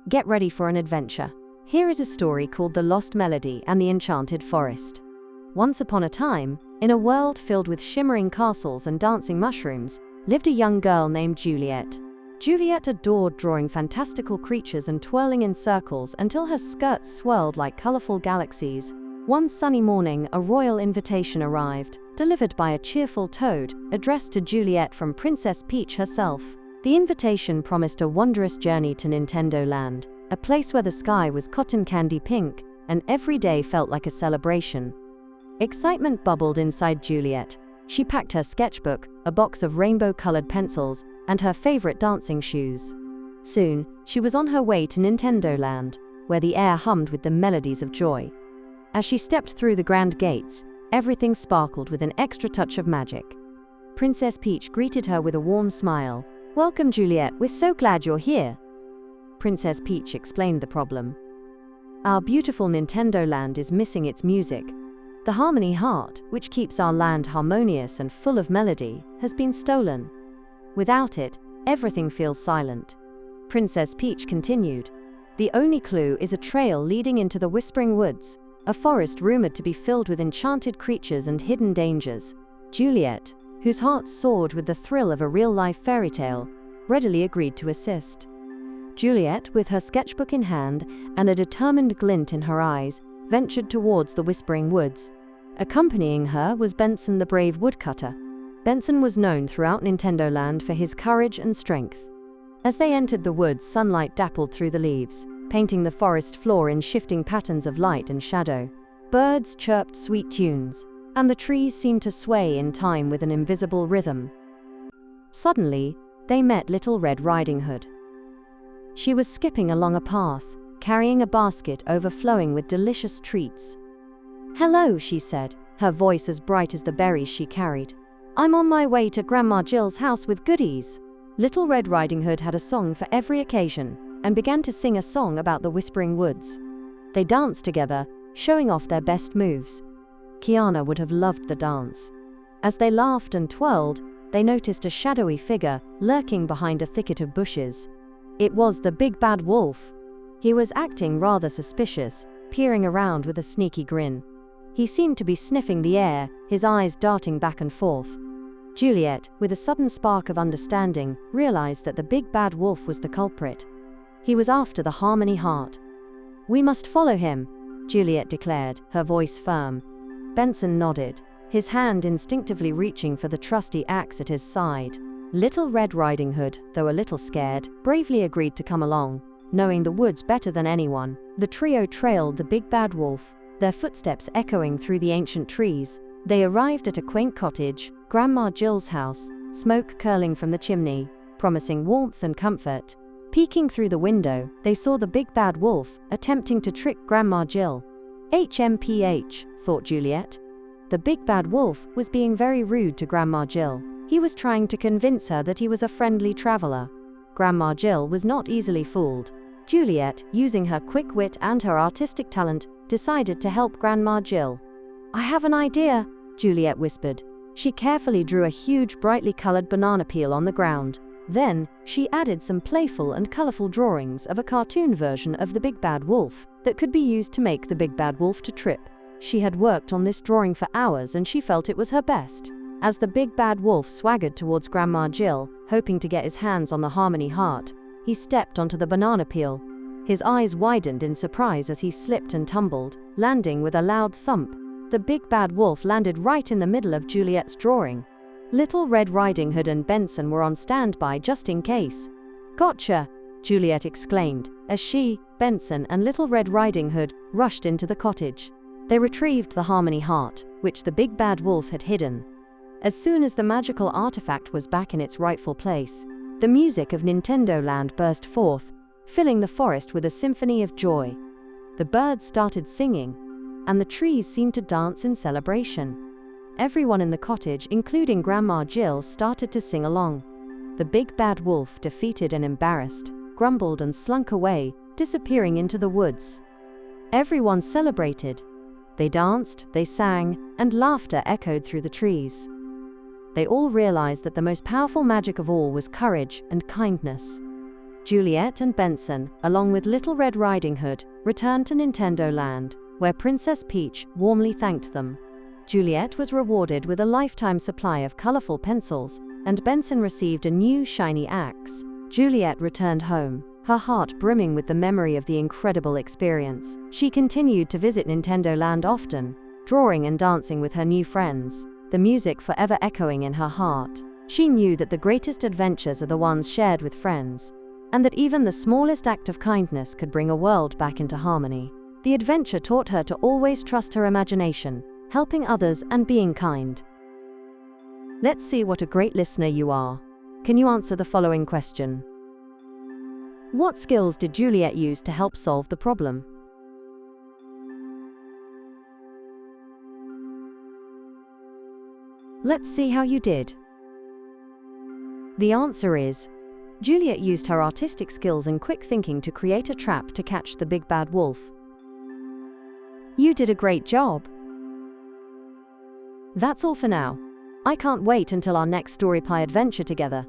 Get ready for an adventure. Here is a story called The Lost Melody and the Enchanted Forest. Once upon a time, in a world filled with shimmering castles and dancing mushrooms, lived a young girl named Juliet. Juliet adored drawing fantastical creatures and twirling in circles until her skirts swirled like colorful galaxies. One sunny morning, a royal invitation arrived, delivered by a cheerful toad, addressed to Juliet from Princess Peach herself. The invitation promised a wondrous journey to Nintendo Land, a place where the sky was cotton candy pink, and every day felt like a celebration. Excitement bubbled inside Juliet. She packed her sketchbook, a box of rainbow-colored pencils, and her favorite dancing shoes. Soon, she was on her way to Nintendo Land, where the air hummed with the melodies of joy. As she stepped through the grand gates, everything sparkled with an extra touch of magic. Princess Peach greeted her with a warm smile. "Welcome, Juliet, we're so glad you're here." Princess Peach explained the problem. "Our beautiful Nintendo Land is missing its music. The harmony heart, which keeps our land harmonious and full of melody, has been stolen. Without it, everything feels silent." Princess Peach continued. "The only clue is a trail leading into the Whispering Woods, a forest rumored to be filled with enchanted creatures and hidden dangers." Juliet, whose heart soared with the thrill of a real-life fairy tale, readily agreed to assist. Juliet, with her sketchbook in hand and a determined glint in her eyes, ventured towards the Whispering Woods. Accompanying her was Benson the brave woodcutter. Benson was known throughout Nintendo Land for his courage and strength. As they entered the woods, sunlight dappled through the leaves, painting the forest floor in shifting patterns of light and shadow. Birds chirped sweet tunes, and the trees seemed to sway in time with an invisible rhythm. Suddenly, they met Little Red Riding Hood. She was skipping along a path, carrying a basket overflowing with delicious treats. "Hello," she said, her voice as bright as the berries she carried. "I'm on my way to Grandma Jill's house with goodies." Little Red Riding Hood had a song for every occasion, and began to sing a song about the Whispering Woods. They danced together, showing off their best moves. Kiana would have loved the dance. As they laughed and twirled, they noticed a shadowy figure lurking behind a thicket of bushes. It was the big bad wolf. He was acting rather suspicious, peering around with a sneaky grin. He seemed to be sniffing the air, his eyes darting back and forth. Juliet, with a sudden spark of understanding, realized that the big bad wolf was the culprit. He was after the harmony heart. "We must follow him," Juliet declared, her voice firm. Benson nodded, his hand instinctively reaching for the trusty axe at his side. Little Red Riding Hood, though a little scared, bravely agreed to come along. Knowing the woods better than anyone, the trio trailed the big bad wolf, their footsteps echoing through the ancient trees. They arrived at a quaint cottage, Grandma Jill's house, smoke curling from the chimney, promising warmth and comfort. Peeking through the window, they saw the big bad wolf, attempting to trick Grandma Jill. HMPH, thought Juliet. The big bad wolf was being very rude to Grandma Jill. He was trying to convince her that he was a friendly traveler. Grandma Jill was not easily fooled. Juliet, using her quick wit and her artistic talent, decided to help Grandma Jill. "I have an idea," Juliet whispered. She carefully drew a huge, brightly colored banana peel on the ground. Then, she added some playful and colorful drawings of a cartoon version of the big bad wolf that could be used to make the big bad wolf to trip. She had worked on this drawing for hours and she felt it was her best. As the big bad wolf swaggered towards Grandma Jill, hoping to get his hands on the harmony heart, he stepped onto the banana peel. His eyes widened in surprise as he slipped and tumbled, landing with a loud thump. The big bad wolf landed right in the middle of Juliet's drawing. Little Red Riding Hood and Benson were on standby just in case. "Gotcha!" Juliet exclaimed, as she, Benson, and Little Red Riding Hood rushed into the cottage. They retrieved the harmony heart, which the big bad wolf had hidden. As soon as the magical artifact was back in its rightful place, the music of Nintendo Land burst forth, filling the forest with a symphony of joy. The birds started singing, and the trees seemed to dance in celebration. Everyone in the cottage, including Grandma Jill, started to sing along. The big bad wolf, defeated and embarrassed, grumbled and slunk away, disappearing into the woods. Everyone celebrated. They danced, they sang, and laughter echoed through the trees. They all realized that the most powerful magic of all was courage and kindness. Juliet and Benson, along with Little Red Riding Hood, returned to Nintendo Land, where Princess Peach warmly thanked them. Juliet was rewarded with a lifetime supply of colorful pencils, and Benson received a new shiny axe. Juliet returned home, her heart brimming with the memory of the incredible experience. She continued to visit Nintendo Land often, drawing and dancing with her new friends, the music forever echoing in her heart. She knew that the greatest adventures are the ones shared with friends, and that even the smallest act of kindness could bring a world back into harmony. The adventure taught her to always trust her imagination, helping others and being kind. Let's see what a great listener you are. Can you answer the following question? What skills did Juliet use to help solve the problem? Let's see how you did. The answer is, Juliet used her artistic skills and quick thinking to create a trap to catch the big bad wolf. You did a great job. That's all for now. I can't wait until our next Story Pie adventure together.